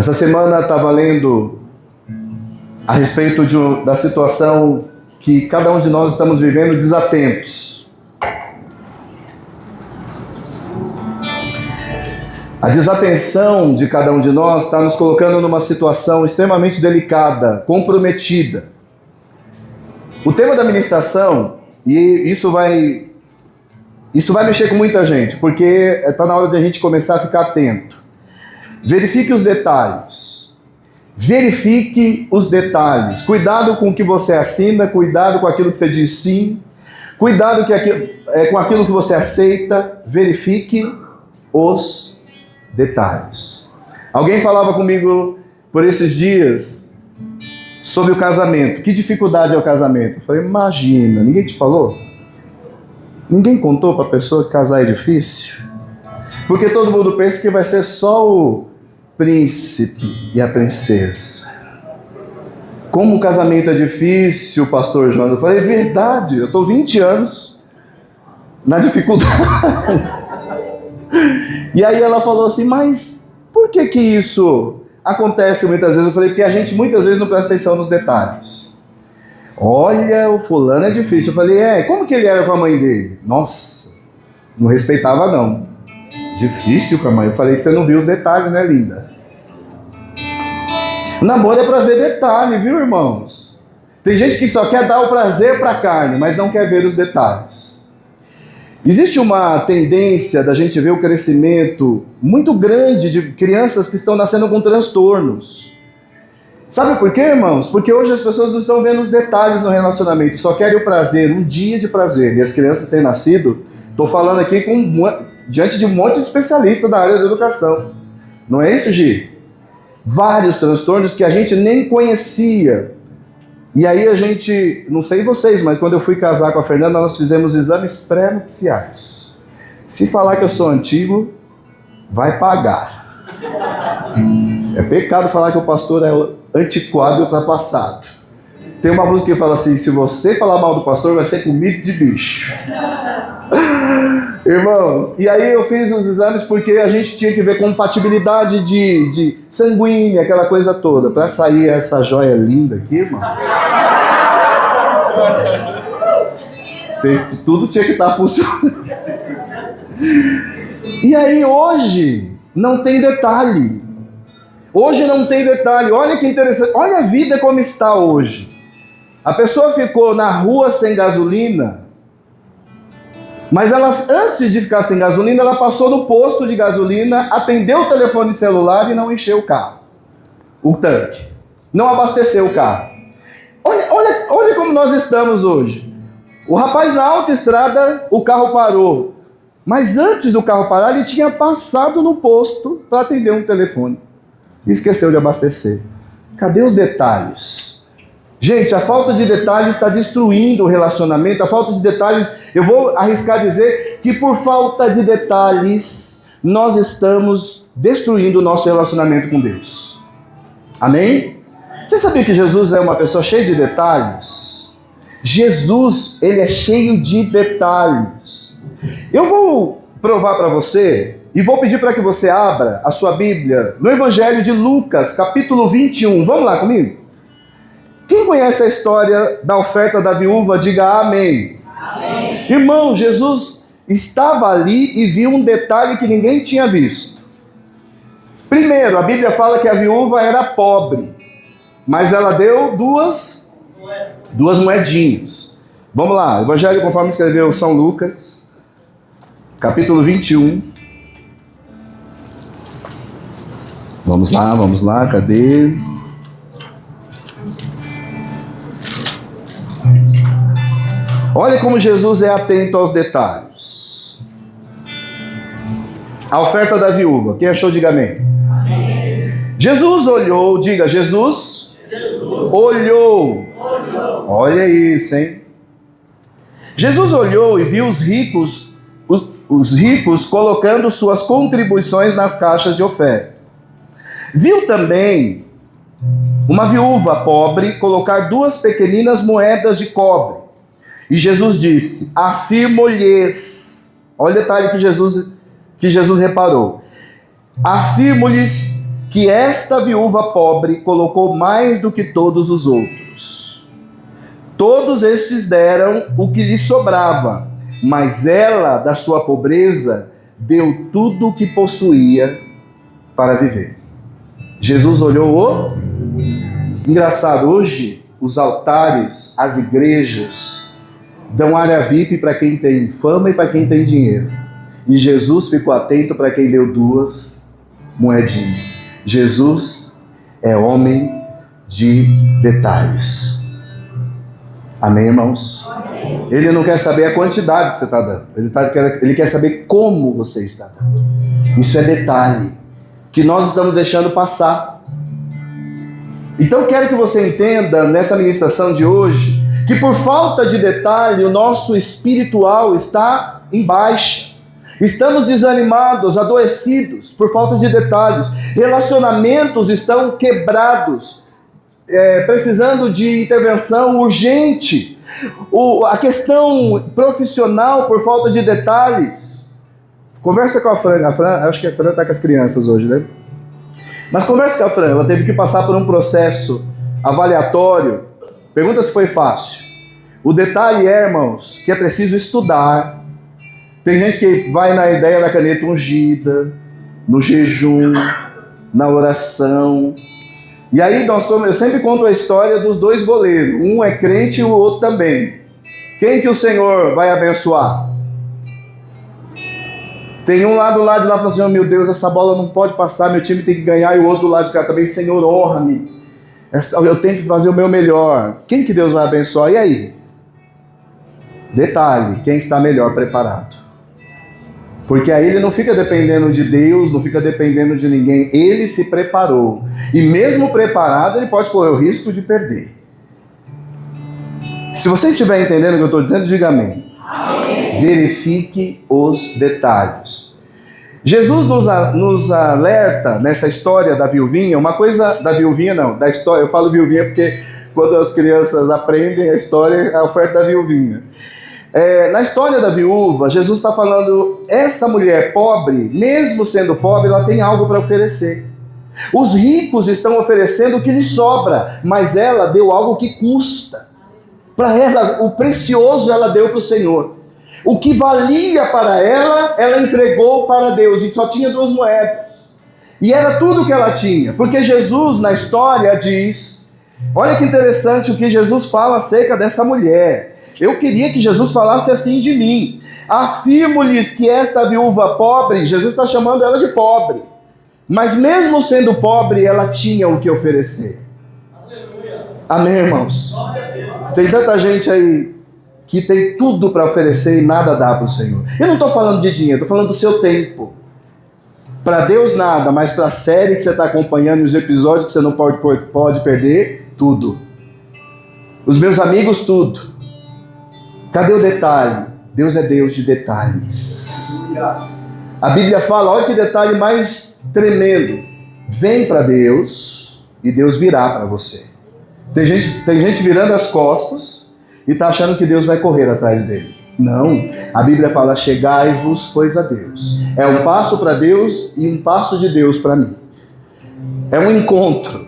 Essa semana estava lendo a respeito da situação que cada um de nós estamos vivendo desatentos. A desatenção de cada um de nós está nos colocando numa situação extremamente delicada, comprometida. O tema da ministração, e isso vai mexer com muita gente, porque está na hora de a gente começar a ficar atento. Verifique os detalhes. Verifique os detalhes. Cuidado com o que você assina, cuidado com aquilo que você diz sim, cuidado com aquilo que você aceita. Verifique os detalhes. Alguém falava comigo por esses dias sobre o casamento. Que dificuldade é o casamento? Eu falei, imagina, ninguém te falou? Ninguém contou para a pessoa que casar é difícil? Porque todo mundo pensa que vai ser só o príncipe e a princesa. Como o casamento é difícil, pastor João. Eu falei, é verdade, eu estou 20 anos na dificuldade. E aí ela falou assim, mas por que isso acontece muitas vezes? Eu falei, porque a gente muitas vezes não presta atenção nos detalhes. Olha, o fulano é difícil. Eu falei, como que ele era com a mãe dele? Nossa, não respeitava não. Difícil com a mãe. Eu falei que você não viu os detalhes, né, linda? O namoro é para ver detalhe, viu, irmãos? Tem gente que só quer dar o prazer para a carne, mas não quer ver os detalhes. Existe uma tendência da gente ver o crescimento muito grande de crianças que estão nascendo com transtornos. Sabe por quê, irmãos? Porque hoje as pessoas não estão vendo os detalhes no relacionamento, só querem o prazer, um dia de prazer. E as crianças têm nascido, estou falando aqui diante de um monte de especialistas da área da educação. Não é isso, Gi? Vários transtornos que a gente nem conhecia. E aí a gente, não sei vocês, mas quando eu fui casar com a Fernanda, nós fizemos exames pré-nupciais. Se falar que eu sou antigo, vai pagar. É pecado falar que o pastor é antiquado e ultrapassado. Tem uma música que fala assim, se você falar mal do pastor, vai ser comido de bicho. Irmãos, e aí eu fiz os exames porque a gente tinha que ver compatibilidade de sanguínea, aquela coisa toda, para sair essa joia linda aqui, irmãos. Tudo tinha que estar funcionando. E aí hoje não tem detalhe. Hoje não tem detalhe. Olha que interessante. Olha a vida como está hoje. A pessoa ficou na rua sem gasolina, mas ela, antes de ficar sem gasolina, ela passou no posto de gasolina, atendeu o telefone celular e não encheu o carro, o tanque. Não abasteceu o carro. Olha como nós estamos hoje. O rapaz na autoestrada, o carro parou. Mas antes do carro parar, ele tinha passado no posto para atender um telefone. E esqueceu de abastecer. Cadê os detalhes? Gente, a falta de detalhes está destruindo o relacionamento. A falta de detalhes, eu vou arriscar dizer que por falta de detalhes, nós estamos destruindo o nosso relacionamento com Deus. Amém? Você sabia que Jesus é uma pessoa cheia de detalhes? Jesus, ele é cheio de detalhes. Eu vou provar para você e vou pedir para que você abra a sua Bíblia no Evangelho de Lucas, capítulo 21. Vamos lá comigo? Quem conhece a história da oferta da viúva, diga amém. Amém. Irmão, Jesus estava ali e viu um detalhe que ninguém tinha visto. Primeiro, a Bíblia fala que a viúva era pobre, mas ela deu duas moedinhas. Vamos lá, Evangelho conforme escreveu São Lucas, capítulo 21. Vamos lá, cadê? Olha como Jesus é atento aos detalhes. A oferta da viúva. Quem achou, diga amém. Amém. Jesus olhou, diga, Jesus olhou. Olha isso, hein? Jesus olhou e viu os ricos colocando suas contribuições nas caixas de oferta. Viu também uma viúva pobre colocar 2 pequeninas moedas de cobre. E Jesus disse, afirmo-lhes, olha o detalhe que Jesus reparou, afirmo-lhes que esta viúva pobre colocou mais do que todos os outros. Todos estes deram o que lhe sobrava, mas ela, da sua pobreza, deu tudo o que possuía para viver. Jesus olhou o... Engraçado, hoje os altares, as igrejas, dão área VIP para quem tem fama e para quem tem dinheiro. E Jesus ficou atento para quem deu 2 moedinhas. Jesus é homem de detalhes. Amém, irmãos? Amém. Ele não quer saber a quantidade que você está dando. Ele quer saber como você está dando. Isso é detalhe que nós estamos deixando passar. Então quero que você entenda nessa ministração de hoje que por falta de detalhe o nosso espiritual está em baixa. Estamos desanimados, adoecidos por falta de detalhes. Relacionamentos estão quebrados, precisando de intervenção urgente. A questão profissional por falta de detalhes. Conversa com a Fran. Acho que a Fran está com as crianças hoje, né? Mas conversa com a Fran. Ela teve que passar por um processo avaliatório. Pergunta se foi fácil. O detalhe é, irmãos, que é preciso estudar. Tem gente que vai na ideia da caneta ungida, no jejum, na oração. E aí eu sempre conto a história dos 2 goleiros. Um é crente e o outro também. Quem que o Senhor vai abençoar? Tem um lá do lado de lá falando assim, oh, meu Deus, essa bola não pode passar, meu time tem que ganhar. E o outro do lado de cá também, Senhor, honra-me. Eu tenho que fazer o meu melhor. Quem que Deus vai abençoar? E aí? Detalhe, quem está melhor preparado. Porque aí ele não fica dependendo de Deus, não fica dependendo de ninguém. Ele se preparou. E mesmo preparado, ele pode correr o risco de perder. Se você estiver entendendo o que eu estou dizendo, diga amém. Amém. Verifique os detalhes. Jesus nos alerta nessa história da viuvinha, uma coisa da viuvinha não, da história, eu falo viuvinha porque quando as crianças aprendem a história, a oferta da viuvinha. Na história da viúva, Jesus está falando, essa mulher pobre, mesmo sendo pobre, ela tem algo para oferecer. Os ricos estão oferecendo o que lhes sobra, mas ela deu algo que custa. Para ela, o precioso ela deu para o Senhor. O que valia para ela entregou para Deus, e só tinha 2 moedas. E era tudo que ela tinha, porque Jesus na história diz, olha que interessante o que Jesus fala acerca dessa mulher. Eu queria que Jesus falasse assim de mim. Afirmo-lhes que esta viúva pobre, Jesus está chamando ela de pobre. Mas mesmo sendo pobre, ela tinha o que oferecer. Aleluia. Amém, irmãos? Tem tanta gente aí que tem tudo para oferecer e nada dá para o Senhor. Eu não estou falando de dinheiro, estou falando do seu tempo. Para Deus nada, mas para a série que você está acompanhando e os episódios que você não pode perder, tudo. Os meus amigos, tudo. Cadê o detalhe? Deus é Deus de detalhes. A Bíblia fala, olha que detalhe mais tremendo. Vem para Deus e Deus virá para você. Tem gente virando as costas e está achando que Deus vai correr atrás dele. Não, a Bíblia fala, chegai-vos, pois, a Deus. É um passo para Deus e um passo de Deus para mim. É um encontro.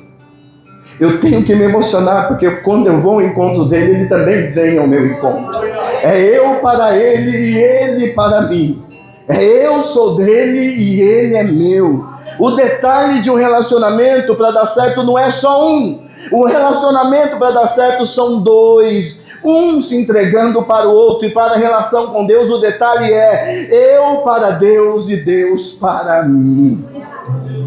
Eu tenho que me emocionar, porque quando eu vou ao encontro dele, ele também vem ao meu encontro. É eu para ele e ele para mim. Eu sou dele e ele é meu. O detalhe de um relacionamento para dar certo não é só um. O relacionamento para dar certo são 2. Um se entregando para o outro, e para a relação com Deus o detalhe é eu para Deus e Deus para mim.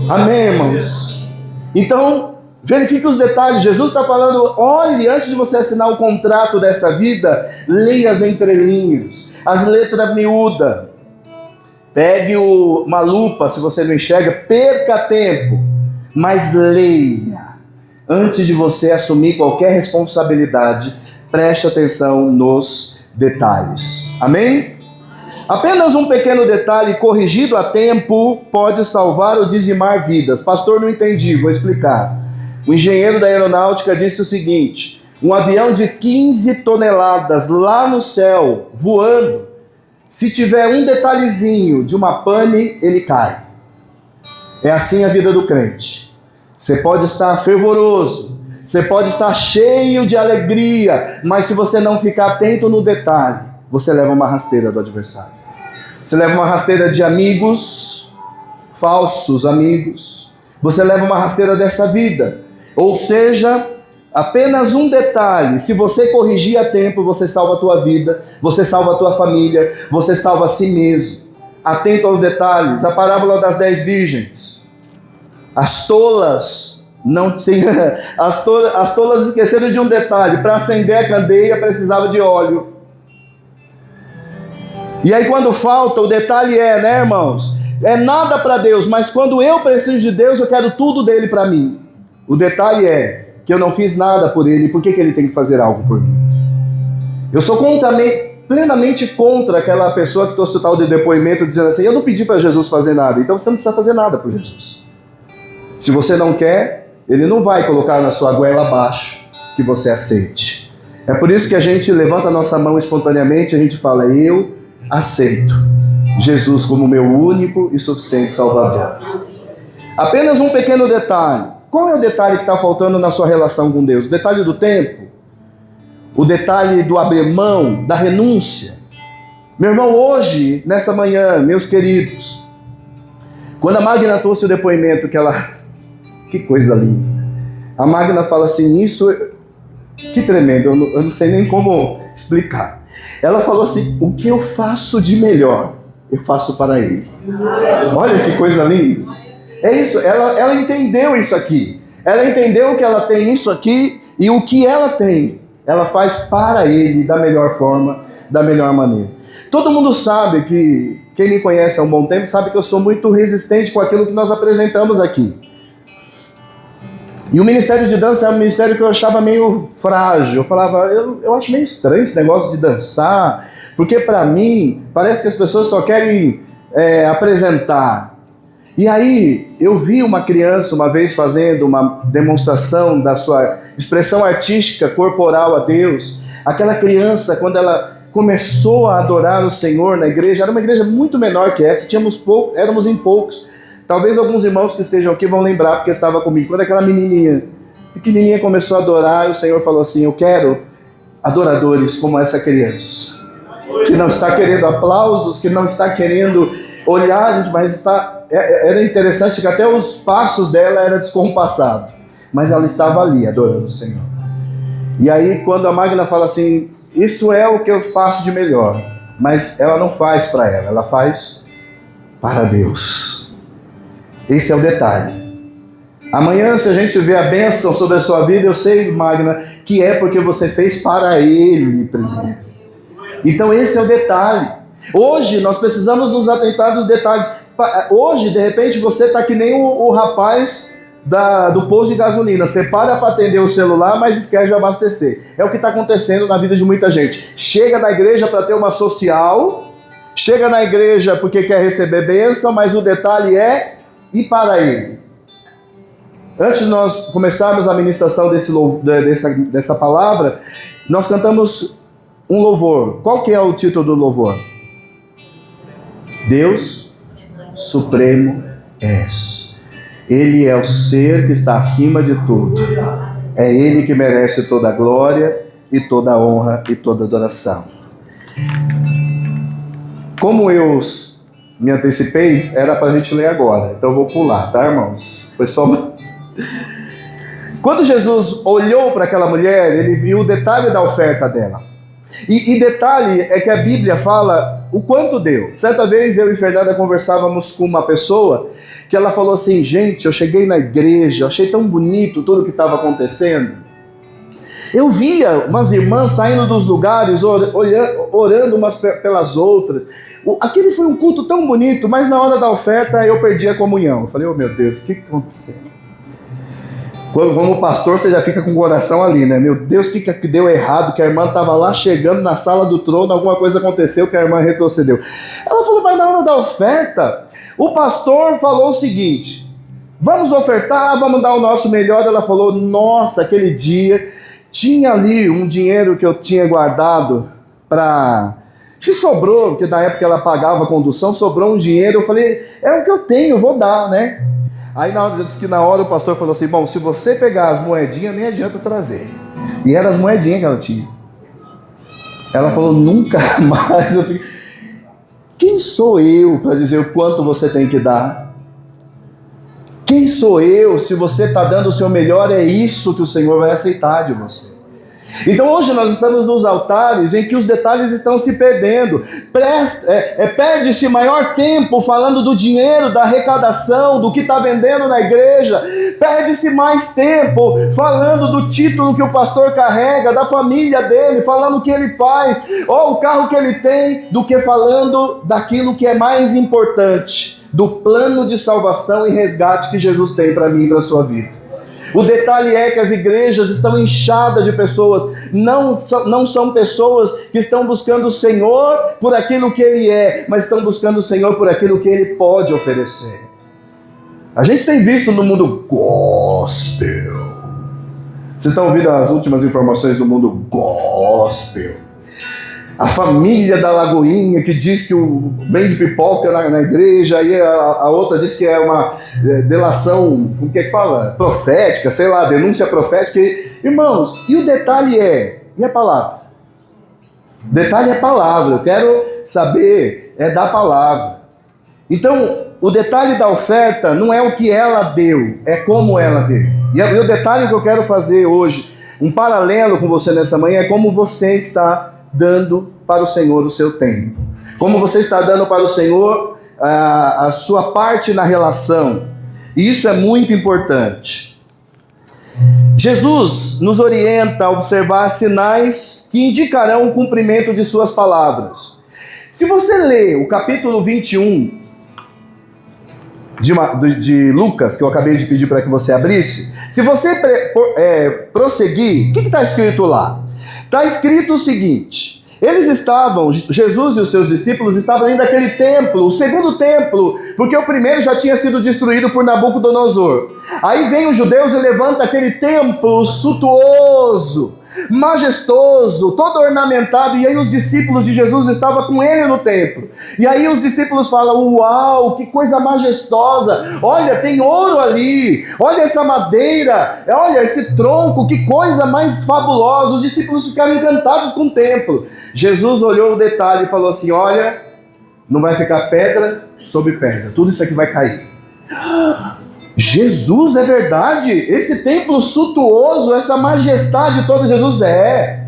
Amém, irmãos? Então, verifique os detalhes. Jesus está falando, olhe, antes de você assinar o contrato dessa vida, leia as entrelinhas, as letras miúdas. Pegue uma lupa, se você não enxerga, perca tempo, mas leia. Antes de você assumir qualquer responsabilidade, preste atenção nos detalhes. Amém? Apenas um pequeno detalhe corrigido a tempo pode salvar ou dizimar vidas. Pastor, não entendi, vou explicar. O engenheiro da aeronáutica disse o seguinte, um avião de 15 toneladas lá no céu, voando, se tiver um detalhezinho de uma pane, ele cai. É assim a vida do crente. Você pode estar fervoroso, você pode estar cheio de alegria, mas se você não ficar atento no detalhe, você leva uma rasteira do adversário. Você leva uma rasteira de amigos, falsos amigos. Você leva uma rasteira dessa vida. Ou seja, apenas um detalhe, se você corrigir a tempo, você salva a tua vida, você salva a tua família, você salva a si mesmo. Atento aos detalhes. A parábola das 10 virgens. As tolas não tinham, as tolas esqueceram de um detalhe: para acender a candeia precisava de óleo. E aí quando falta, o detalhe né, irmãos? É nada para Deus, mas quando eu preciso de Deus, eu quero tudo dele para mim. O detalhe é que eu não fiz nada por ele, por que ele tem que fazer algo por mim? Eu sou plenamente contra aquela pessoa que trouxe o tal de depoimento dizendo assim: eu não pedi para Jesus fazer nada, então você não precisa fazer nada por Jesus. Se você não quer, ele não vai colocar na sua goela abaixo que você aceite. É por isso que a gente levanta a nossa mão espontaneamente, a gente fala: eu aceito Jesus como meu único e suficiente Salvador. Apenas um pequeno detalhe. Qual é o detalhe que está faltando na sua relação com Deus? O detalhe do tempo? O detalhe do abrir mão, da renúncia? Meu irmão, hoje, nessa manhã, meus queridos, quando a Magna trouxe o depoimento que ela... Que coisa linda. A Magna fala assim, isso... Que tremendo, eu não sei nem como explicar. Ela falou assim: o que eu faço de melhor, eu faço para Ele. Olha que coisa linda. É isso, ela entendeu isso aqui. Ela entendeu que ela tem isso aqui e o que ela tem, ela faz para Ele da melhor forma, da melhor maneira. Todo mundo sabe que, quem me conhece há um bom tempo, sabe que eu sou muito resistente com aquilo que nós apresentamos aqui. E o ministério de dança é um ministério que eu achava meio frágil. Eu falava, eu acho meio estranho esse negócio de dançar, porque para mim, parece que as pessoas só querem apresentar. E aí, eu vi uma criança uma vez fazendo uma demonstração da sua expressão artística corporal a Deus. Aquela criança, quando ela começou a adorar o Senhor na igreja, era uma igreja muito menor que essa, éramos em poucos. Talvez alguns irmãos que estejam aqui vão lembrar, porque estava comigo. Quando aquela menininha, pequenininha, começou a adorar, o Senhor falou assim: eu quero adoradores como essa criança, que não está querendo aplausos, que não está querendo olhares, mas está... Era interessante que até os passos dela eram descompassados, mas ela estava ali adorando o Senhor. E aí quando a Magna fala assim, isso é o que eu faço de melhor, mas ela não faz para ela, ela faz para Deus. Esse é o detalhe. Amanhã, se a gente vê a bênção sobre a sua vida, eu sei, Magna, que é porque você fez para Ele primeiro. Então esse é o detalhe. Hoje nós precisamos nos atentar dos detalhes. Hoje, de repente, você está que nem o rapaz do posto de gasolina. Você para atender o celular, mas esquece de abastecer. É o que está acontecendo na vida de muita gente. Chega na igreja para ter uma social, chega na igreja porque quer receber bênção, mas o detalhe é ir para Ele. Antes de nós começarmos a ministração dessa palavra, nós cantamos um louvor. Qual que é o título do louvor? Deus Supremo és. Ele é o ser que está acima de tudo. É Ele que merece toda a glória e toda a honra e toda a adoração. Como eu me antecipei, era para a gente ler agora. Então eu vou pular, tá, irmãos? Foi só... Quando Jesus olhou para aquela mulher, ele viu o detalhe da oferta dela. E detalhe é que a Bíblia fala o quanto deu. Certa vez eu e Fernanda conversávamos com uma pessoa que ela falou assim: gente, eu cheguei na igreja, eu achei tão bonito tudo que estava acontecendo. Eu via umas irmãs saindo dos lugares, orando umas pelas outras. Aquele foi um culto tão bonito, mas na hora da oferta eu perdi a comunhão. Eu falei, oh meu Deus, o que aconteceu? Como pastor, você já fica com o coração ali, né? Meu Deus, o que deu errado? Que a irmã estava lá chegando na sala do trono, alguma coisa aconteceu que a irmã retrocedeu. Ela falou, mas na hora da oferta, o pastor falou o seguinte: vamos ofertar, vamos dar o nosso melhor. Ela falou, nossa, aquele dia tinha ali um dinheiro que eu tinha guardado que sobrou, porque na época ela pagava a condução, sobrou um dinheiro. Eu falei, é o que eu tenho, vou dar, né? Aí diz que na hora o pastor falou assim, bom, se você pegar as moedinhas, nem adianta trazer. E eram as moedinhas que ela tinha. Ela falou, nunca mais. Quem sou eu para dizer o quanto você tem que dar? Quem sou eu? Se você está dando o seu melhor, é isso que o Senhor vai aceitar de você. Então hoje nós estamos nos altares em que os detalhes estão se perdendo. Perde-se maior tempo falando do dinheiro, da arrecadação, do que está vendendo na igreja. Perde-se mais tempo falando do título que o pastor carrega, da família dele, falando o que ele faz, ou o carro que ele tem, do que falando daquilo que é mais importante, do plano de salvação e resgate que Jesus tem para mim e para a sua vida. O detalhe é que as igrejas estão inchadas de pessoas, não são pessoas que estão buscando o Senhor por aquilo que Ele é, mas estão buscando o Senhor por aquilo que Ele pode oferecer. A gente tem visto no mundo gospel. Vocês estão ouvindo as últimas informações do mundo gospel? A família da Lagoinha que diz que vende pipoca na igreja, aí a outra diz que é uma delação, como que é que fala? Profética, sei lá, denúncia profética. Irmãos, e o detalhe e a palavra? O detalhe é a palavra, eu quero saber da palavra. Então, o detalhe da oferta não é o que ela deu, é como ela deu. E o detalhe que eu quero fazer hoje, um paralelo com você nessa manhã, é como você está dando para o Senhor o seu tempo. Como você está dando para o Senhor a sua parte na relação. E isso é muito importante. Jesus nos orienta a observar sinais que indicarão o cumprimento de suas palavras. Se você ler o capítulo 21 de Lucas, que eu acabei de pedir para que você abrisse, se você prosseguir, o que está escrito lá? Está escrito o seguinte: Jesus e os seus discípulos estavam indo àquele templo, o segundo templo, porque o primeiro já tinha sido destruído por Nabucodonosor. Aí vem os judeus e levanta aquele templo suntuoso, majestoso, todo ornamentado, e aí os discípulos de Jesus estavam com ele no templo. E aí os discípulos falam: uau, que coisa majestosa, olha, tem ouro ali, olha essa madeira, olha esse tronco, que coisa mais fabulosa. Os discípulos ficaram encantados com o templo. Jesus olhou o detalhe e falou assim: olha, não vai ficar pedra sobre pedra, tudo isso aqui vai cair. Jesus, é verdade? Esse templo suntuoso, essa majestade toda, Jesus é.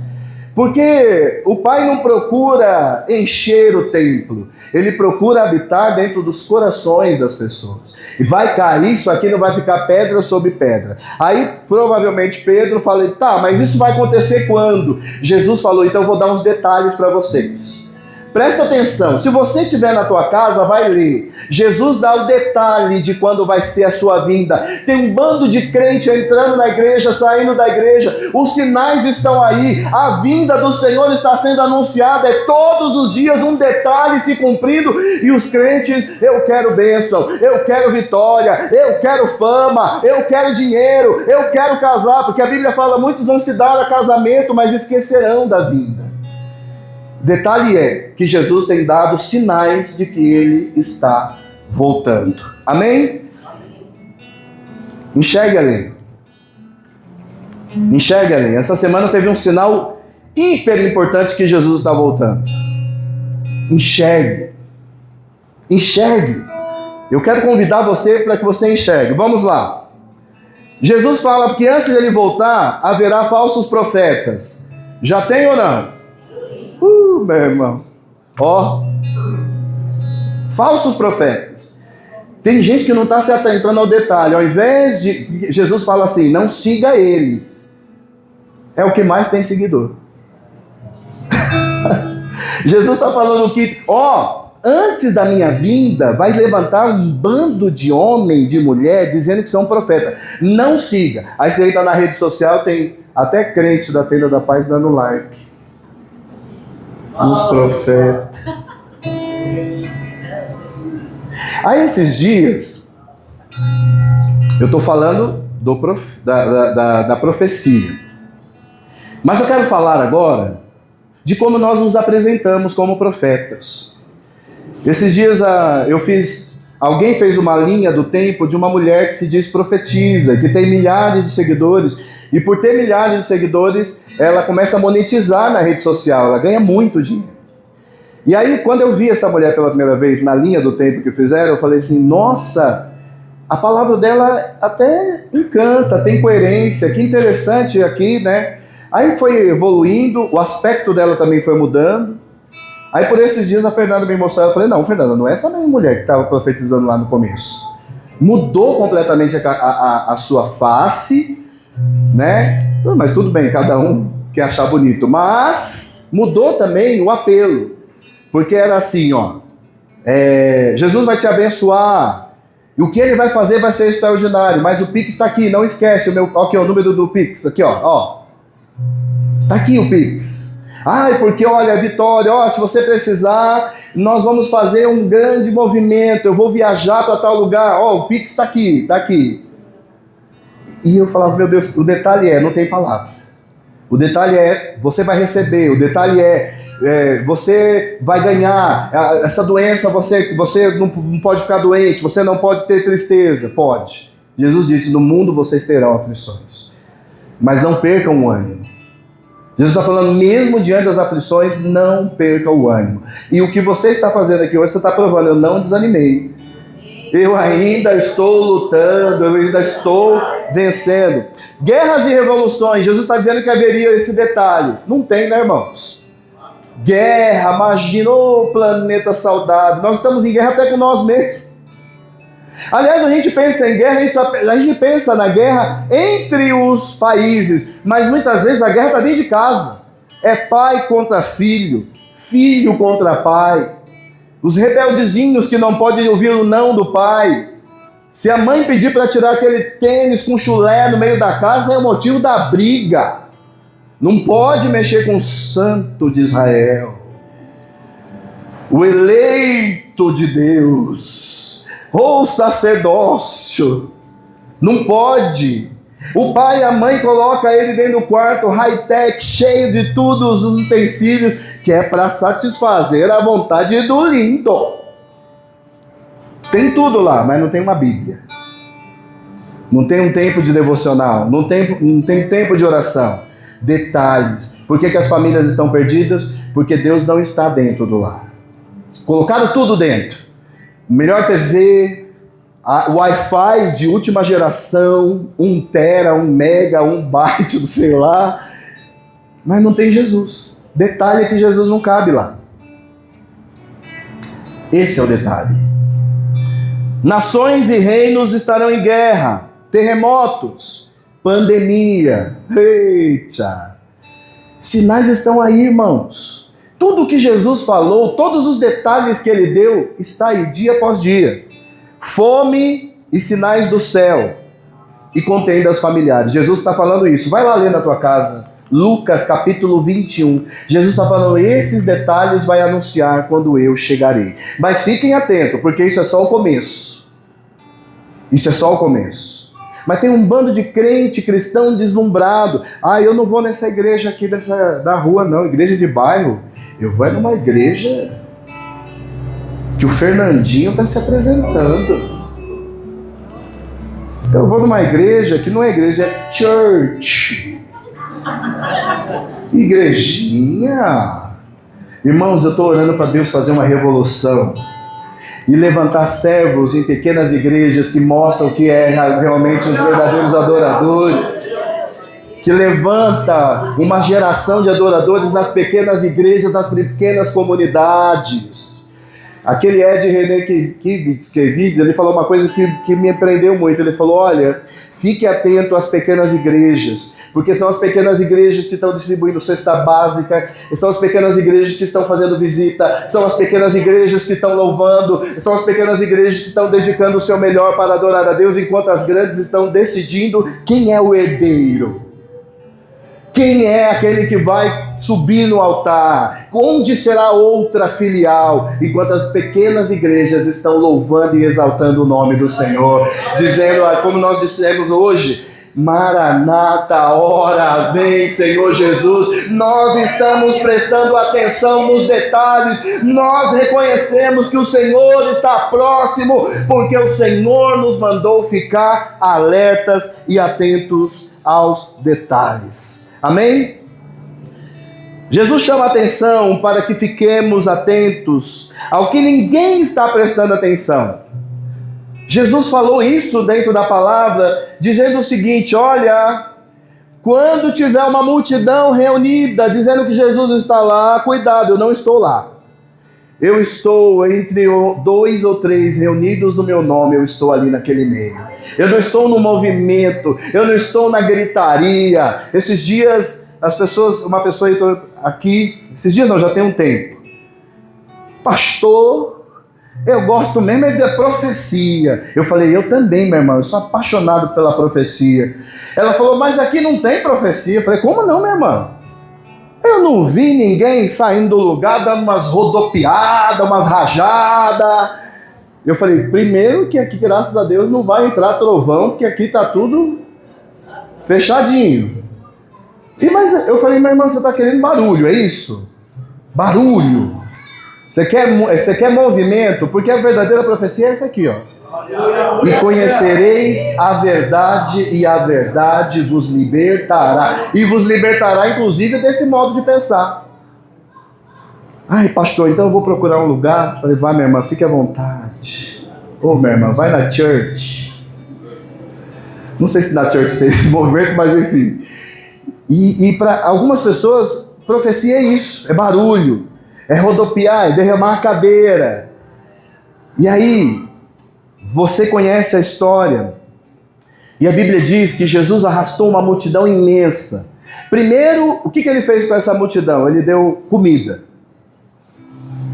Porque o Pai não procura encher o templo, Ele procura habitar dentro dos corações das pessoas. E vai cair, isso aqui não vai ficar pedra sobre pedra. Aí provavelmente Pedro falou: tá, mas isso vai acontecer quando? Jesus falou: então eu vou dar uns detalhes para vocês. Presta atenção, se você estiver na tua casa, vai ler. Jesus dá o detalhe de quando vai ser a sua vinda. Tem um bando de crente entrando na igreja, saindo da igreja. Os sinais estão aí. A vinda do Senhor está sendo anunciada. É todos os dias um detalhe se cumprindo. E os crentes: eu quero bênção, eu quero vitória, eu quero fama, eu quero dinheiro, eu quero casar. Porque a Bíblia fala: muitos vão se dar a casamento, mas esquecerão da vinda. Detalhe é que Jesus tem dado sinais de que Ele está voltando. Amém? Enxergue além. Enxergue além. Essa semana teve um sinal hiper importante que Jesus está voltando. Enxergue. Enxergue. Eu quero convidar você para que você enxergue. Vamos lá. Jesus fala que antes de Ele voltar, haverá falsos profetas. Já tem ou não? Meu irmão, falsos profetas. Tem gente que não está se atentando ao detalhe. Ao invés de, Jesus fala assim: não siga eles. É o que mais tem seguidor. Jesus está falando que, antes da minha vinda, vai levantar um bando de homem, de mulher, dizendo que são profetas. Não siga. Aí você entra na rede social, tem até crente da Tenda da Paz dando like. Os profetas. Aí esses dias, eu estou falando da profecia. Mas eu quero falar agora de como nós nos apresentamos como profetas. Esses dias eu fiz Alguém fez uma linha do tempo de uma mulher que se diz profetiza, que tem milhares de seguidores, e por ter milhares de seguidores, ela começa a monetizar na rede social, ela ganha muito dinheiro. E aí, quando eu vi essa mulher pela primeira vez, na linha do tempo que fizeram, eu falei assim, nossa, a palavra dela até encanta, tem coerência, que interessante aqui, né? Aí foi evoluindo, o aspecto dela também foi mudando. Aí por esses dias a Fernanda me mostrou, eu falei, não, Fernanda, não é essa mesma mulher que estava profetizando lá no começo. Mudou completamente a sua face, né? Mas tudo bem, cada um quer achar bonito. Mas mudou também o apelo. Porque era assim, ó, Jesus vai te abençoar, e o que ele vai fazer vai ser extraordinário, mas o Pix está aqui, não esquece, aqui, o número do Pix, aqui, ó, tá aqui o Pix. Ai, porque olha, Vitória, ó, se você precisar, nós vamos fazer um grande movimento, eu vou viajar para tal lugar, ó, o Pix está aqui, tá aqui. E eu falava, meu Deus, o detalhe não tem palavra. O detalhe você vai receber, o detalhe você vai ganhar essa doença, você não pode ficar doente, você não pode ter tristeza. Pode. Jesus disse, no mundo vocês terão aflições, mas não percam o ânimo. Jesus está falando, mesmo diante das aflições, não perca o ânimo. E o que você está fazendo aqui hoje, você está provando, eu não desanimei. Eu ainda estou lutando, eu ainda estou vencendo. Guerras e revoluções, Jesus está dizendo que haveria esse detalhe. Não tem, né, irmãos? Guerra, imagina, planeta saudável. Nós estamos em guerra até com nós mesmos. Aliás, a gente pensa em guerra, a gente pensa na guerra entre os países, mas muitas vezes a guerra está dentro de casa. É pai contra filho, filho contra pai. Os rebeldezinhos que não podem ouvir o não do pai. Se a mãe pedir para tirar aquele tênis com chulé no meio da casa, é o motivo da briga. Não pode mexer com o santo de Israel, o eleito de Deus, ou sacerdócio. Não pode. O pai e a mãe colocam ele dentro do quarto high-tech, cheio de todos os utensílios, que é para satisfazer a vontade do lindo. Tem tudo lá, mas não tem uma Bíblia. Não tem um tempo de devocional, não tem tempo de oração. Detalhes. Por que as famílias estão perdidas? Porque Deus não está dentro do lar. Colocaram tudo dentro. Melhor TV, Wi-Fi de última geração, 1 tera, 1 mega, 1 byte, não sei lá. Mas não tem Jesus. Detalhe é que Jesus não cabe lá. Esse é o detalhe. Nações e reinos estarão em guerra, terremotos, pandemia. Eita! Sinais estão aí, irmãos. Tudo que Jesus falou, todos os detalhes que ele deu, está aí dia após dia. Fome e sinais do céu e contendas familiares. Jesus está falando isso. Vai lá ler na tua casa. Lucas capítulo 21. Jesus está falando, esses detalhes vai anunciar quando eu chegarei. Mas fiquem atentos, porque isso é só o começo. Isso é só o começo. Mas tem um bando de crente cristão deslumbrado. Ah, eu não vou nessa igreja aqui da rua não, igreja de bairro. Eu vou numa igreja que o Fernandinho está se apresentando. Eu vou numa igreja que não é igreja, é church. Igrejinha. Irmãos, eu estou orando para Deus fazer uma revolução e levantar servos em pequenas igrejas que mostram que é realmente os verdadeiros adoradores, que levanta uma geração de adoradores nas pequenas igrejas, nas pequenas comunidades. Aquele Ed René Kivitz, ele falou uma coisa que me prendeu muito. Ele falou, olha, fique atento às pequenas igrejas, porque são as pequenas igrejas que estão distribuindo cesta básica, são as pequenas igrejas que estão fazendo visita, são as pequenas igrejas que estão louvando, são as pequenas igrejas que estão dedicando o seu melhor para adorar a Deus, enquanto as grandes estão decidindo quem é o herdeiro. Quem é aquele que vai subir no altar? Onde será outra filial? Enquanto as pequenas igrejas estão louvando e exaltando o nome do Senhor, dizendo, como nós dissemos hoje, Maranata, ora vem, Senhor Jesus. Nós estamos prestando atenção nos detalhes, nós reconhecemos que o Senhor está próximo, porque o Senhor nos mandou ficar alertas e atentos aos detalhes. Amém? Jesus chama a atenção para que fiquemos atentos ao que ninguém está prestando atenção. Jesus falou isso dentro da palavra, dizendo o seguinte: olha, quando tiver uma multidão reunida, dizendo que Jesus está lá, cuidado, eu não estou lá. Eu estou entre 2 ou 3 reunidos no meu nome, eu estou ali naquele meio. Eu não estou no movimento, eu não estou na gritaria. Esses dias, uma pessoa aqui, esses dias não, já tem um tempo. Pastor, eu gosto mesmo é da profecia. Eu falei, eu também, minha irmã, eu sou apaixonado pela profecia. Ela falou, mas aqui não tem profecia. Eu falei, como não, minha irmã? Eu não vi ninguém saindo do lugar, dando umas rodopiadas, umas rajadas. Eu falei, primeiro que aqui, graças a Deus, não vai entrar trovão, porque aqui tá tudo fechadinho. Mas eu falei, minha irmã, você está querendo barulho, é isso? Barulho. Você quer movimento? Porque a verdadeira profecia é essa aqui, ó. E conhecereis a verdade, e a verdade vos libertará. E vos libertará, inclusive, desse modo de pensar. Ai, pastor, então eu vou procurar um lugar. Falei, vai, minha irmã, fique à vontade. Ô, minha irmã, vai na church. Não sei se na church tem esse movimento, mas enfim. E para algumas pessoas, profecia é isso, é barulho, é rodopiar, é derramar a cadeira. E aí, você conhece a história, e a Bíblia diz que Jesus arrastou uma multidão imensa. Primeiro, o que ele fez com essa multidão? Ele deu comida.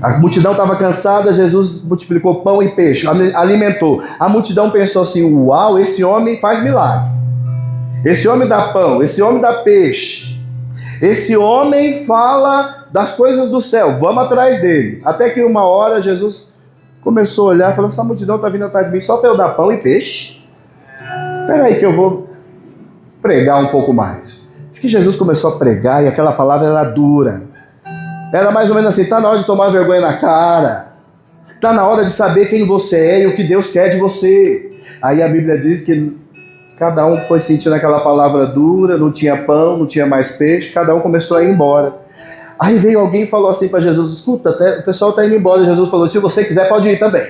A multidão estava cansada, Jesus multiplicou pão e peixe, alimentou. A multidão pensou assim, uau, esse homem faz milagre. Esse homem dá pão, esse homem dá peixe, esse homem fala das coisas do céu, vamos atrás dele. Até que uma hora Jesus começou a olhar e falou, essa multidão está vindo atrás de mim só para eu dar pão e peixe? Espera aí que eu vou pregar um pouco mais. Diz que Jesus começou a pregar e aquela palavra era dura. Era mais ou menos assim, está na hora de tomar vergonha na cara, está na hora de saber quem você é e o que Deus quer de você. Aí a Bíblia diz que cada um foi sentindo aquela palavra dura, não tinha pão, não tinha mais peixe, cada um começou a ir embora. Aí veio alguém e falou assim para Jesus, escuta, o pessoal está indo embora. E Jesus falou, se você quiser pode ir também.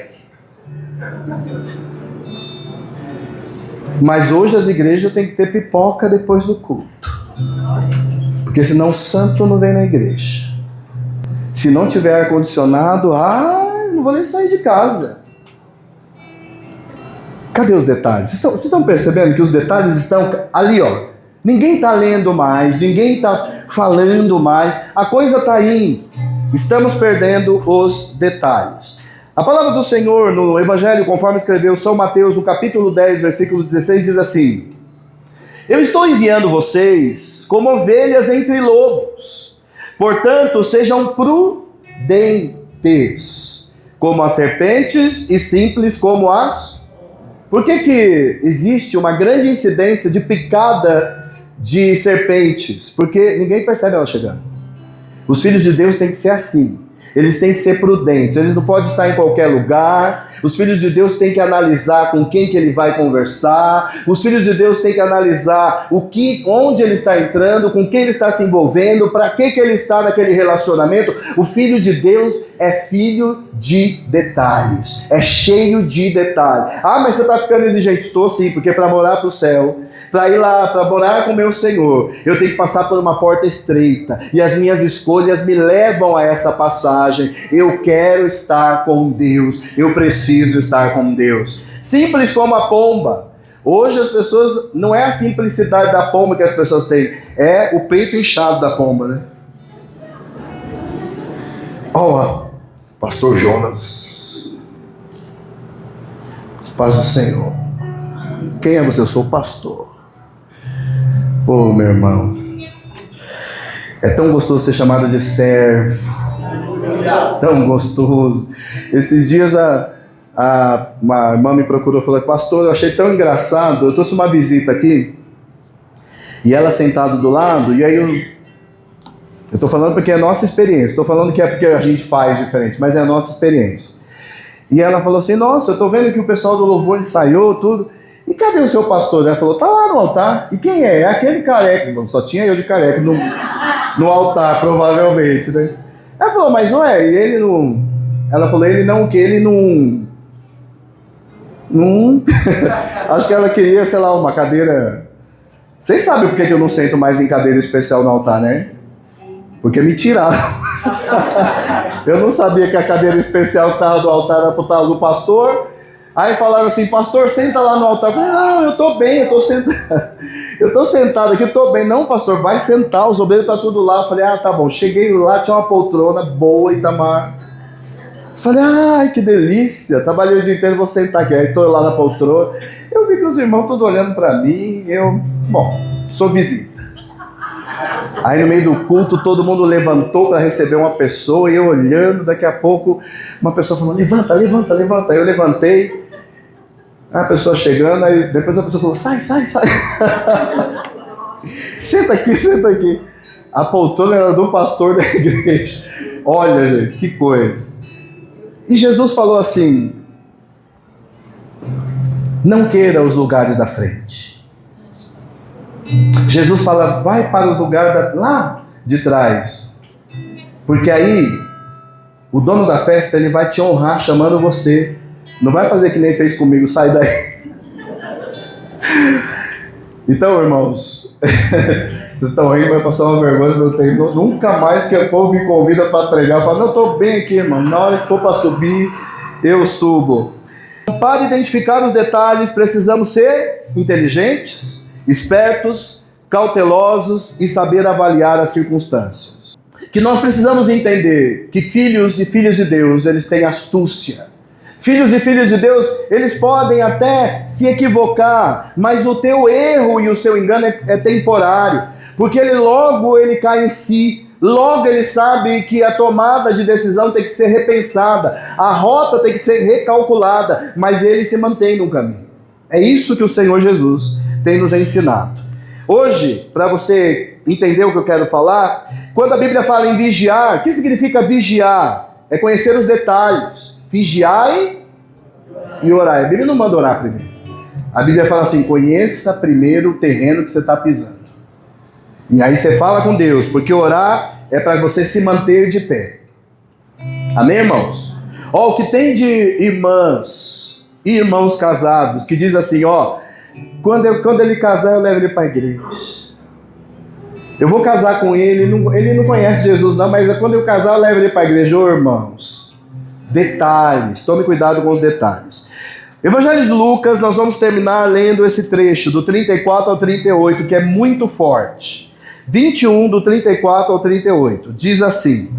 Mas hoje as igrejas têm que ter pipoca depois do culto. Porque senão o santo não vem na igreja. Se não tiver ar-condicionado, não vou nem sair de casa. Cadê os detalhes? Vocês estão percebendo que os detalhes estão ali, ó. Ninguém está lendo mais, ninguém está falando mais, a coisa está aí. Estamos perdendo os detalhes. A palavra do Senhor no Evangelho, conforme escreveu São Mateus, no capítulo 10, versículo 16, diz assim: eu estou enviando vocês como ovelhas entre lobos, portanto sejam prudentes, como as serpentes e simples como as... Por que existe uma grande incidência de picada de serpentes? Porque ninguém percebe ela chegando. Os filhos de Deus têm que ser assim. Eles têm que ser prudentes, eles não podem estar em qualquer lugar. Os filhos de Deus têm que analisar com quem que ele vai conversar. Os filhos de Deus têm que analisar onde ele está entrando, com quem ele está se envolvendo, para que ele está naquele relacionamento. O filho de Deus é filho de detalhes, é cheio de detalhes. Mas você está ficando exigente. Estou sim, porque para morar para o céu, para ir lá, para morar com o meu Senhor, eu tenho que passar por uma porta estreita, e as minhas escolhas me levam a essa passagem. Eu quero estar com Deus, eu preciso estar com Deus. Simples como a pomba. Hoje as pessoas, não é a simplicidade da pomba que as pessoas têm, é o peito inchado da pomba, né? Pastor Jonas, paz do Senhor. Quem é você? Eu sou o pastor. Meu irmão, é tão gostoso ser chamado de servo, tão gostoso. Esses dias uma irmã me procurou e falou, pastor, eu achei tão engraçado, eu trouxe uma visita aqui, E ela sentada do lado, e aí eu estou falando porque é a nossa experiência, estou falando que é porque a gente faz diferente, mas é a nossa experiência. E ela falou assim, nossa, eu estou vendo que o pessoal do louvor ensaiou tudo, e cadê o seu pastor? Ela falou, tá lá no altar. E quem é? É aquele careca. Bom, só tinha eu de careca no altar, provavelmente, né? Ela falou, mas ué, e ele não... Ela falou, ele não, que ele não... Acho que ela queria, sei lá, uma cadeira... Vocês sabem por que eu não sento mais em cadeira especial no altar, né? Porque me tiraram. Eu não sabia que a cadeira especial que estava do altar era para o do pastor. Aí falaram assim, pastor, senta lá no altar. Eu falei, não, eu estou bem, eu estou sentado. Eu estou sentado aqui, estou bem. Não, pastor, vai sentar, os obreiros estão tudo lá. Eu falei, ah, tá bom. Cheguei lá, tinha uma poltrona boa, Itamar. Falei, ai, que delícia. Trabalhei o dia inteiro, vou sentar aqui. Aí estou lá na poltrona. Eu vi que os irmãos todos olhando para mim. Bom, sou visita. Aí no meio do culto todo mundo levantou para receber uma pessoa e eu olhando, daqui a pouco uma pessoa falou, levanta, levanta, levanta. Aí eu levantei, a pessoa chegando, aí depois a pessoa falou, sai, sai, sai. Senta aqui, senta aqui. A poltrona era do pastor da igreja. Olha, gente, que coisa. E Jesus falou assim, não queira os lugares da frente. Jesus fala, vai para os lugares lá de trás, porque aí o dono da festa ele vai te honrar chamando você, não vai fazer que nem fez comigo, sai daí. Então, irmãos, vocês estão rindo, vai passar uma vergonha, não tem, nunca mais que o povo me convida para pregar, eu falo, não, estou bem aqui, irmão, na hora que for para subir, eu subo. Para identificar os detalhes, precisamos ser inteligentes, espertos, cautelosos e saber avaliar as circunstâncias. Que nós precisamos entender que filhos e filhas de Deus, eles têm astúcia. Filhos e filhas de Deus, eles podem até se equivocar, mas o teu erro e o seu engano é temporário, porque ele cai em si. Logo ele sabe que a tomada de decisão tem que ser repensada, a rota tem que ser recalculada, mas ele se mantém no caminho. É isso que o Senhor Jesus tem nos ensinado. Hoje, para você entender o que eu quero falar, quando a Bíblia fala em vigiar, o que significa vigiar? É conhecer os detalhes. Vigiai e orai. A Bíblia não manda orar primeiro. A Bíblia fala assim, conheça primeiro o terreno que você está pisando. E aí você fala com Deus, porque orar é para você se manter de pé. Amém, irmãos? Ó, o que tem de irmãs e irmãos casados que diz assim, ó, quando ele casar eu levo ele para a igreja. Eu vou casar com ele não conhece Jesus não, mas quando eu casar eu levo ele para a igreja. Ô, irmãos, detalhes, tome cuidado com os detalhes. Evangelho de Lucas, nós vamos terminar lendo esse trecho do 34 ao 38, que é muito forte. 21, do 34 ao 38, diz assim: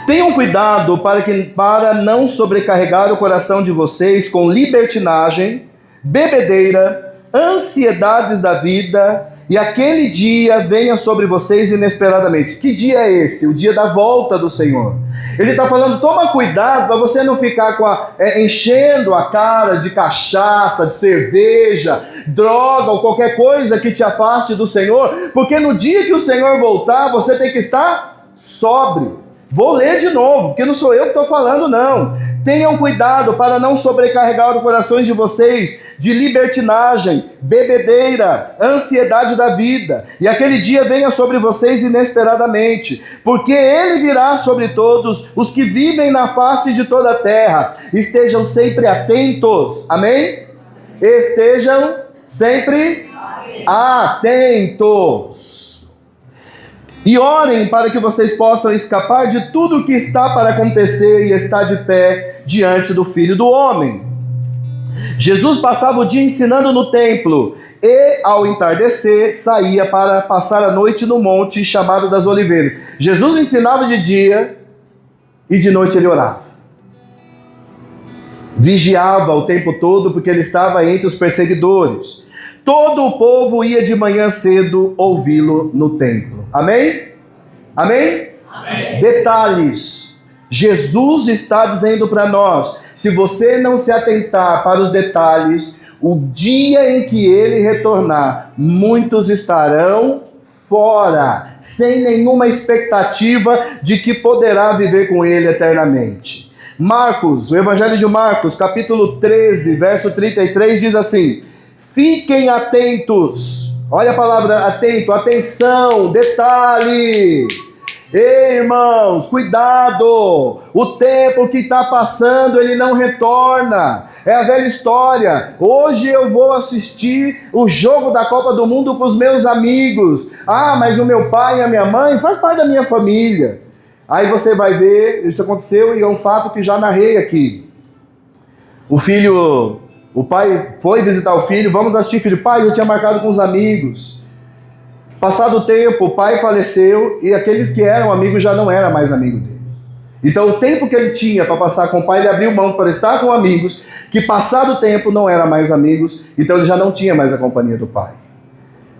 tenham cuidado para não sobrecarregar o coração de vocês com libertinagem, bebedeira, ansiedades da vida, e aquele dia venha sobre vocês inesperadamente. Que dia é esse? O dia da volta do Senhor. Ele está falando, toma cuidado para você não ficar enchendo a cara de cachaça, de cerveja, droga ou qualquer coisa que te afaste do Senhor, porque no dia que o Senhor voltar, você tem que estar sóbrio. Vou ler de novo, porque não sou eu que estou falando, não. Tenham cuidado para não sobrecarregar os corações de vocês de libertinagem, bebedeira, ansiedade da vida. E aquele dia venha sobre vocês inesperadamente, porque ele virá sobre todos os que vivem na face de toda a terra. Estejam sempre atentos. Amém? Estejam sempre atentos. E orem para que vocês possam escapar de tudo o que está para acontecer e estar de pé diante do Filho do Homem. Jesus passava o dia ensinando no templo e, ao entardecer, saía para passar a noite no monte chamado das Oliveiras. Jesus ensinava de dia e de noite ele orava. Vigiava o tempo todo porque ele estava entre os perseguidores. Todo o povo ia de manhã cedo ouvi-lo no templo. Amém? Amém? Amém. Detalhes. Jesus está dizendo para nós, se você não se atentar para os detalhes, o dia em que ele retornar, muitos estarão fora, sem nenhuma expectativa de que poderá viver com ele eternamente. Marcos, o Evangelho de Marcos, capítulo 13, verso 33, diz assim: fiquem atentos. Olha a palavra atento, atenção, detalhe. Ei, irmãos, cuidado! O tempo que está passando, ele não retorna. É a velha história. Hoje eu vou assistir o jogo da Copa do Mundo com os meus amigos. Ah, mas o meu pai e a minha mãe faz parte da minha família. Aí você vai ver, isso aconteceu e é um fato que já narrei aqui. O pai foi visitar o filho, vamos assistir, filho. Pai, eu tinha marcado com os amigos. Passado o tempo, o pai faleceu e aqueles que eram amigos já não eram mais amigos dele. Então o tempo que ele tinha para passar com o pai, ele abriu mão para estar com amigos, que passado o tempo não eram mais amigos, então ele já não tinha mais a companhia do pai.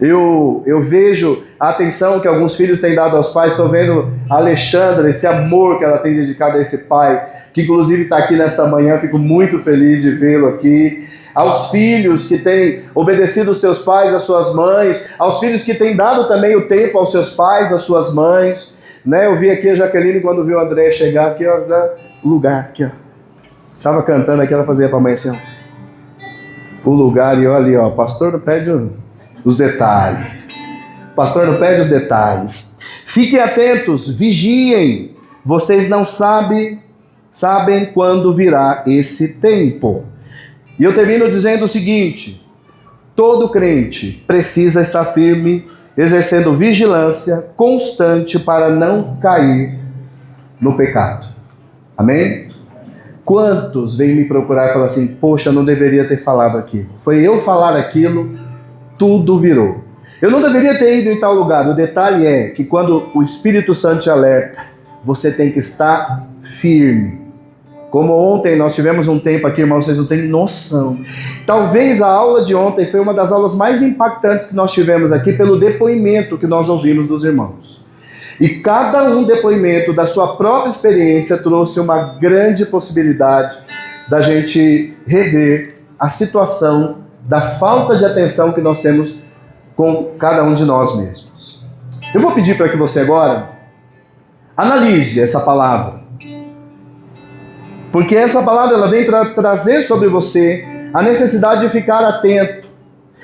Eu vejo a atenção que alguns filhos têm dado aos pais, estou vendo a Alexandra, esse amor que ela tem dedicado a esse pai, que inclusive está aqui nessa manhã, fico muito feliz de vê-lo aqui. Aos filhos que têm obedecido os seus pais, as suas mães, aos filhos que têm dado também o tempo aos seus pais, às suas mães, né? Eu vi aqui a Jaqueline quando viu o André chegar aqui, ó, o lugar aqui, ó. Tava cantando aqui, ela fazia para a mãe assim, ó. O lugar, e olha ali, ó, pastor não perde os detalhes. Pastor não perde os detalhes. Fiquem atentos, vigiem. Vocês não sabem quando virá esse tempo. E eu termino dizendo o seguinte: todo crente precisa estar firme, exercendo vigilância constante para não cair no pecado. Amém? Quantos vêm me procurar e falam assim: poxa, eu não deveria ter falado aquilo. Foi eu falar aquilo, tudo virou. Eu não deveria ter ido em tal lugar. O detalhe é que quando o Espírito Santo te alerta, você tem que estar firme. Como ontem nós tivemos um tempo aqui, irmãos, vocês não têm noção. Talvez a aula de ontem foi uma das aulas mais impactantes que nós tivemos aqui pelo depoimento que nós ouvimos dos irmãos. E cada um depoimento da sua própria experiência trouxe uma grande possibilidade da gente rever a situação da falta de atenção que nós temos com cada um de nós mesmos. Eu vou pedir para que você agora analise essa palavra. Porque essa palavra ela vem para trazer sobre você a necessidade de ficar atento.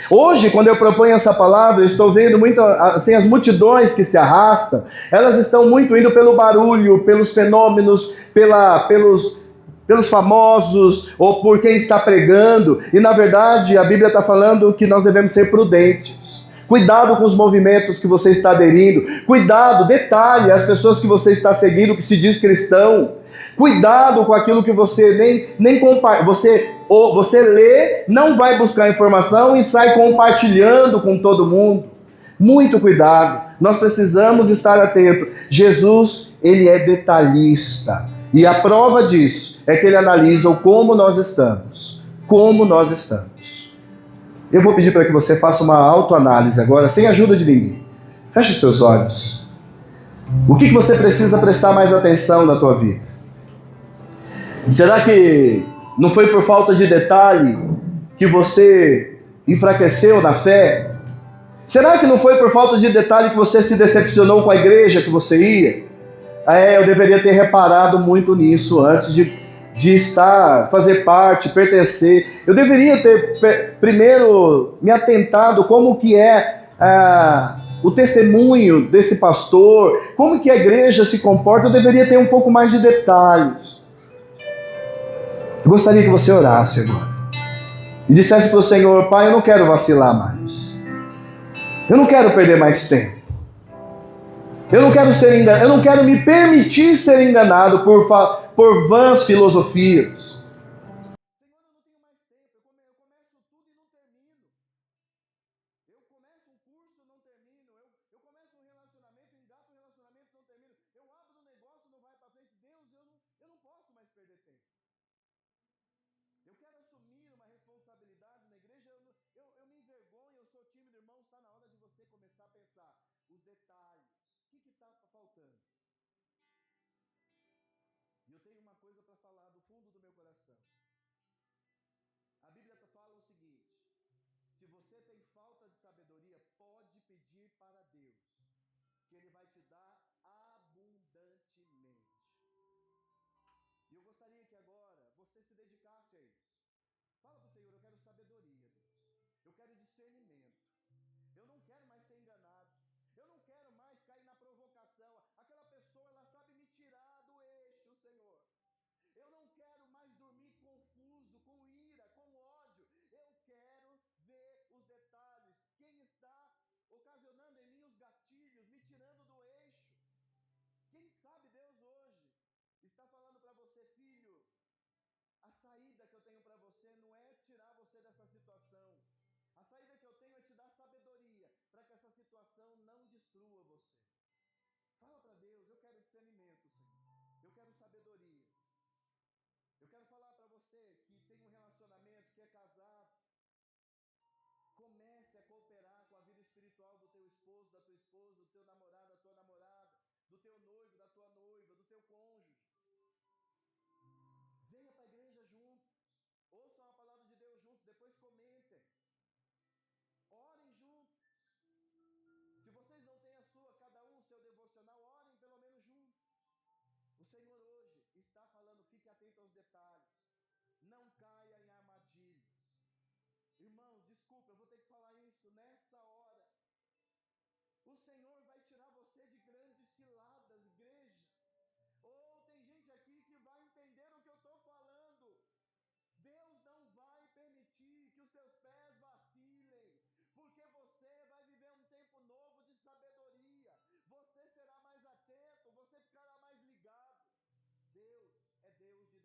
Hoje, quando eu proponho essa palavra, eu estou vendo muito assim, as multidões que se arrastam, elas estão muito indo pelo barulho, pelos fenômenos, pelos famosos, ou por quem está pregando. E na verdade, a Bíblia está falando que nós devemos ser prudentes. Cuidado com os movimentos que você está aderindo. Cuidado, detalhe, as pessoas que você está seguindo, que se diz cristão. Cuidado com aquilo que você nem compartilha. Você lê, não vai buscar informação e sai compartilhando com todo mundo. Muito cuidado. Nós precisamos estar atentos. Jesus, ele é detalhista. E a prova disso é que ele analisa o como nós estamos. Como nós estamos. Eu vou pedir para que você faça uma autoanálise agora, sem ajuda de ninguém. Feche os teus olhos. O que você precisa prestar mais atenção na tua vida? Será que não foi por falta de detalhe que você enfraqueceu na fé? Será que não foi por falta de detalhe que você se decepcionou com a igreja que você ia? Eu deveria ter reparado muito nisso antes de fazer parte, pertencer. Eu deveria ter primeiro me atentado como que é o testemunho desse pastor, como que a igreja se comporta. Eu deveria ter um pouco mais de detalhes. Eu gostaria que você orasse agora e dissesse para o Senhor: Pai, eu não quero vacilar mais. Eu não quero perder mais tempo. Eu não quero ser enganado. Eu não quero me permitir ser enganado por vãs filosofias. Eu quero assumir uma responsabilidade na igreja, eu me envergonho, eu sou tímido, irmão, está na hora de você começar a pensar os detalhes. O que está faltando? E eu tenho uma coisa para falar do fundo do meu coração. A Bíblia fala o seguinte: você tem falta de sabedoria, pode pedir para Deus, que Ele vai te dar abundantemente. E eu gostaria que agora você se dedicasse a isso. Fala para o Senhor, eu quero sabedoria, Deus. Eu quero discernimento. Eu não quero mais ser enganado. Eu não quero mais cair na provocação. Aquela pessoa, ela sabe me tirar do eixo, Senhor. Eu não quero mais dormir confuso, com ira, com ódio. Eu quero ver os detalhes. Quem está ocasionando em mim os gatilhos, me tirando do eixo? Quem sabe Deus hoje está falando para você, filho, a saída que eu tenho para você não é tirar você dessa situação. A saída que eu tenho é te dar sabedoria, para que essa situação não destrua você. Fala para Deus, eu quero discernimento, Senhor. Eu quero sabedoria. Eu quero falar para você que tem um relacionamento, que é casado. Comece a cooperar com a vida espiritual do teu esposo, da tua esposa, do teu namorado, da tua namorada, do teu noivo, da tua noiva, do teu cônjuge. Venha para a igreja juntos. Ouçam a palavra de Deus juntos, depois comentem. Orem juntos. Se vocês não têm a sua, cada um o seu devocional, orem pelo menos juntos. O Senhor hoje está falando, fique atento aos detalhes. Não caia em armadilhas. Irmãos, desculpa, eu vou ter que falar isso nessa hora. O Senhor vai tirar você de grandes ciladas, igreja. Ou tem gente aqui que vai entender o que eu estou falando. Deus não vai permitir que os teus pés vacilem, porque você vai viver um tempo novo de sabedoria. Você será mais atento, você ficará mais ligado. Deus é Deus de